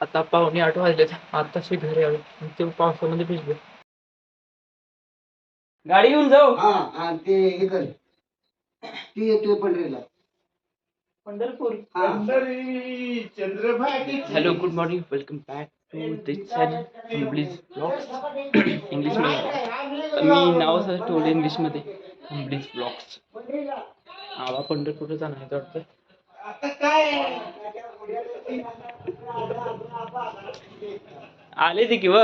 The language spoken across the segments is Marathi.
आता 7:45 वाजलेत. आताशी घरी आलो आणि ते पावसामध्ये भिजलो. गाडी घेऊन जाऊ. हा आणि ते हे कर ती येतोय पंढरीला पंढरपूर. हा Pandhari Chandrabhagi. Hello, good morning, welcome back to this channel Humbly's blogs. इंग्लिशमध्ये मी नाव असं ठेवलं इंग्लिशमध्ये, हंबलीज ब्लॉग्स. आवा पंढरपूरला जाणार आहे वाटतं. आता काय आले ते किंवा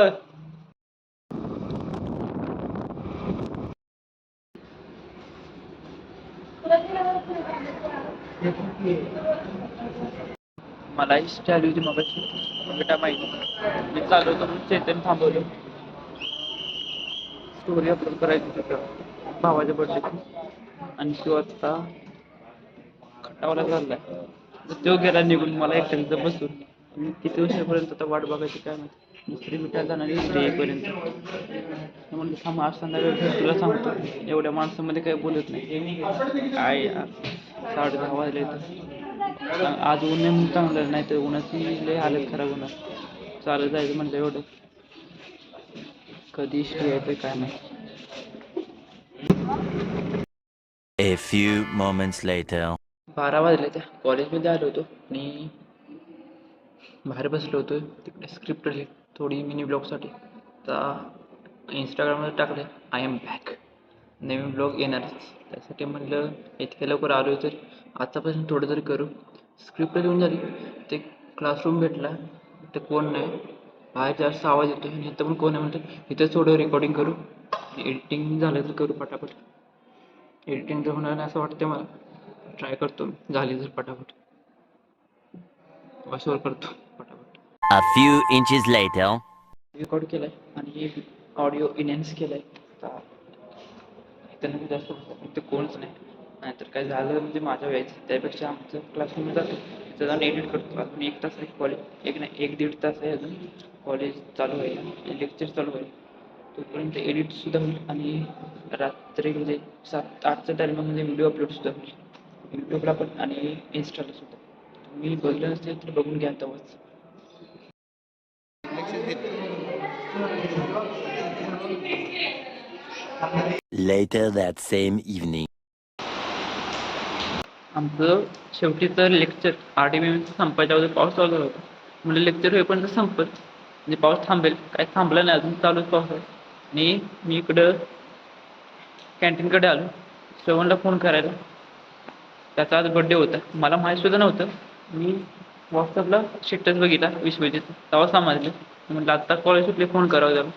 मला इष्ट आली होती मगाशी बेटा माहिती. मी चालू होतो म्हणून चेतन थांबवलं. स्टोरी अपलोड करायची होती भावाच्या बर्थडेची आणि तो आता खटावला चाललाय. तो गेला निघून, मला एकट्याचं बसून. मी किती वर्षापर्यंत आता वाट बघायची काय माहिती. दुसरी मिठायला जाणार येईपर्यंत. म्हणलं थांब, आज संध्याकाळी तुला सांगतो. एवढ्या माणसामध्ये काही बोलत नाही काय यार. 10:30 वाजले तर आज ऊन नाही म्हणून चांगलं, नाही तर उन्हाची लय हालत खराब होणार. चालत जायचं म्हणलं एवढं. कधी इष्टी यायचं काय नाही. A few moments later. 12 वाजले. त्या कॉलेजमध्ये आलो होतो आणि बाहेर बसलो होतो. तिकडे स्क्रिप्ट लिहिली थोडी मिनी ब्लॉगसाठी. आता इंस्टाग्रामवर टाकले I am back. Naveen blog येणारच, त्यासाठी म्हटलं इतक्या लवकर आलो तर आतापासून थोडं तरी करू. स्क्रिप्ट लिहून झाली. ते क्लासरूम भेटला, इथं कोण नाही, बाहेर जास्त आवाज येतो आणि इथं पण कोण आहे म्हणतं इथं थोडं रेकॉर्डिंग करू. एडिटिंग झालं तर करू पटापट. एडिटिंग तर होणार नाही असं वाटतं मला. ट्राय करतो, झाली तर पटापट वॉशवर करतो पटापट. A few inches later. Record केलाय आणि ऑडिओ इनहॅन्स केलाय. इथं नाही जास्त इथं कोणच नाही, नाहीतर काय झालं म्हणजे माझ्या वेळेचं. त्यापेक्षा आमचं क्लासरूम जातो तिथं जाऊन एडिट करतो. अजून 1 तास आहे कॉलेज, 1-1.5 तास आहे अजून कॉलेज चालू व्हायला, लेक्चर चालू व्हायला. तोपर्यंत एडिटसुद्धा होईल आणि रात्री म्हणजे 7-8च्या दरम्यानमध्ये व्हिडिओ अपलोडसुद्धा होईल यूट्यूबला पण आणि इन्स्टाला सुद्धा. तुम्ही बघलं नसेल तर बघून घ्या तेव्हाच. Later that same evening. आमचं शेवटी तर लेक्चर RDMM संपायच्या अगोदर पाऊस चालू होता. म्हणजे लेक्चर होईपर्यंत संपत म्हणजे पाऊस थांबेल, काय थांबला नाही अजून, चालूच पाऊस आहे. आणि मी इकडं कॅन्टीनकडे आलो श्रवणला फोन करायला. त्याचा आज बड्डे होता, मला माहीतसुद्धा नव्हतं. मी व्हॉट्सअपला स्टेटस बघितला विश्वजित, तेव्हा समजलं. म्हटलं आत्ता कॉलेज सुटले, फोन करावं त्याला.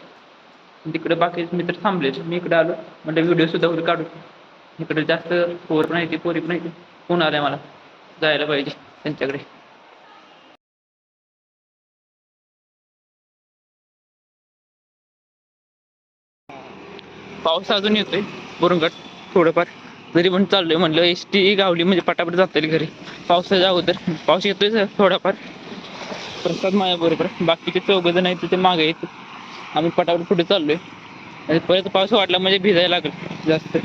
तिकडे बाकीचे मित्र थांबले, मी इकडे आलो. म्हटलं व्हिडिओसुद्धा वगैरे काढू. इकडे जास्त पोर पण आहे, पोरी पण आहे. फोन आलाय मला, जायला पाहिजे त्यांच्याकडे. पाऊस अजून येतोय बुरुंगट थोडंफार, तरी पण चाललोय. म्हणलं एसटी गावली म्हणजे पटापट जाता येईल घरी पावसाच्या अगोदर. पाऊस येतोय थोडाफार. प्रसाद माझ्या बरोबर, बाकीचे 4 जण आहेत ते मागे येत. आम्ही पटापट पुढे चाललोय आणि परत पाऊस वाटला म्हणजे भिजायला लागेल जास्त.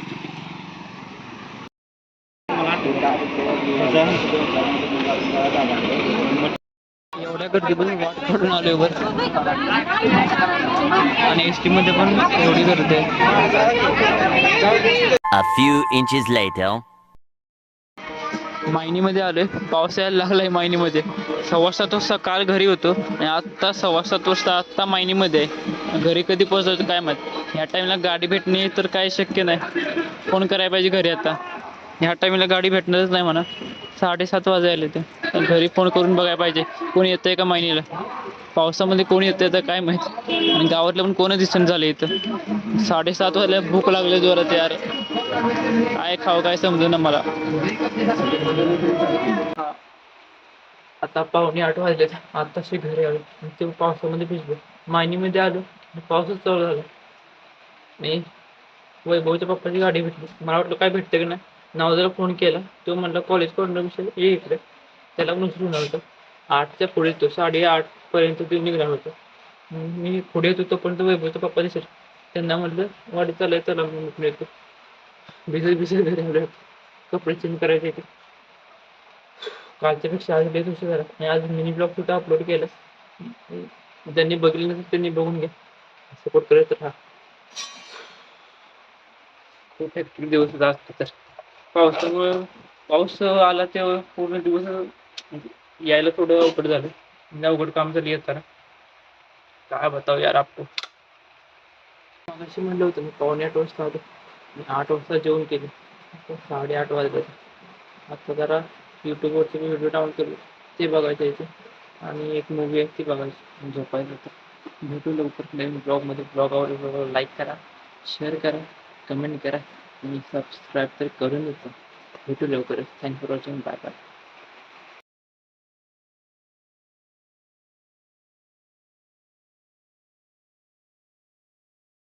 एवढ्या गर्दीपासून वाट काढून आलोय वर आणि एसटी मध्ये पण एवढी गर्दी आहे. A few inches later. मायनीमध्ये आलोय, पाऊस यायला लागलाय मायनीमध्ये. 7:15 वाजता काल घरी होतो आणि आत्ता 7:15 वाजता आत्ता मायनीमध्ये आहे. घरी कधी पोहोचवतो काय माहित. ह्या टाईमला गाडी भेटणे तर काय शक्य नाही. फोन करायला पाहिजे घरी. आता ह्या टाईमला गाडी भेटणारच नाही म्हणा. 7:30 वाजायला ते घरी फोन करून बघायला पाहिजे कोणी येतंय का मायनीला. पावसामध्ये कोणी येतंय तर काय माहित. आणि गावातलं पण कोणच दिसणं झालं इथं. 7:30 वाजल्या, भूक लागली जोरात यार. काय खावं काय समजेना मला. आता 7:45 वाजले. आताशी घरी आलो आणि ते पावसामध्ये भिजलो. मायनीमध्ये आलो आणि पाऊसच चालू झाला. मी वैभवच्या पप्पाची गाडी भेटली. मला वाटलं काय भेटतं की नाही. नावजाला फोन केला, तो म्हणला कॉलेज कडून विषय ये इकडे. त्याला पण उचलून आलं होतं. 8च्या पुढे तो 8:30 पर्यंत ते निघणार होतं. मी पुढे येतो तोपर्यंत वैभवचा पप्पा दिसेल. त्यांना म्हटलं वाडी चालय, चला म्हणून येतो. भिजत घरी आलो. कपडे चेंज करायचे ते. कालच्यापेक्षा आज लय उशीर झाला आणि आज मिनी ब्लॉग सुद्धा अपलोड केला. ज्यांनी बघितलं नसेल त्यांनी बघून घ्या. सपोर्ट करत राहा. खूप हॅक्टिक दिवस असतो तर पावसामुळं पाऊस आला तेव्हा पूर्ण दिवस म्हणजे यायला थोडं अवघड झालं. म्हणजे अवघड काम झालं येताना. काय बताव यार आपको. मगाशी म्हणलं होतं मी 7:45 वाजता आलो. मी 8 वाजता जेवण केलं. आता 8:30 वाजले. आता जरा यूट्यूबवरचे व्हिडिओ डाउनलोड केले ते बघायचे याचे आणि एक मूवी आहे ती बघायची झोपायचं होतं. भेटू लवकर नवीन ब्लॉगमध्ये. ब्लॉग आवडला लाईक करा, शेअर करा, कमेंट करा आणि सबस्क्राईब तर करून येतो. भेटू लवकरच. Thanks for watching. Bye bye.